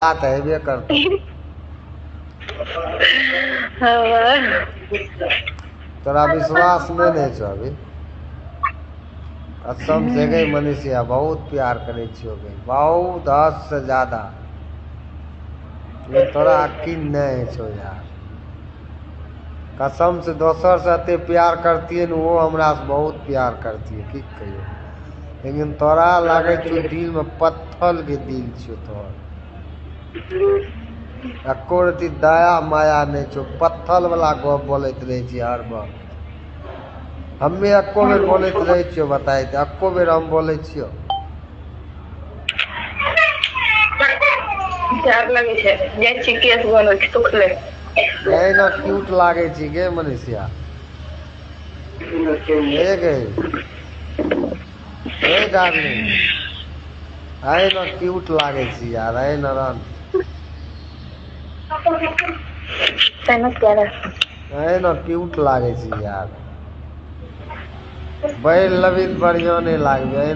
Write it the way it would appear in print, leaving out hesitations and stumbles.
बात है बे करता तोरा विश्वास में नहीं छो अभी कसम से गई मनीषिया बहुत प्यार करे छियो गई बहुत हद से ज्यादा ये तोरा यकीन नहीं छो यार कसम से दोसर से अते प्यार करती है वो हमरा से बहुत प्यार करती है की कहियो लेकिन तोरा लागे छो दिल में पत्थर के दिल छो तोर एको रती दया माया नहीं छो पत्थर वाला गप बोलत रहे छी हर बार हमें एको बेर बोलत रहे छियो बताई दे एको बेर हम बोले छियो प्यार लगे छे जे छी केस बनो छी तुख ले नहीं ना क्यूट लागे छी गे मनीषिया ए गई ए डार्लिंग आए ना क्यूट लागे छी यार आए ना रन तने प्यार आए ना क्यूट लागे छी यार बैल लबित बढ़िया नहीं लागबे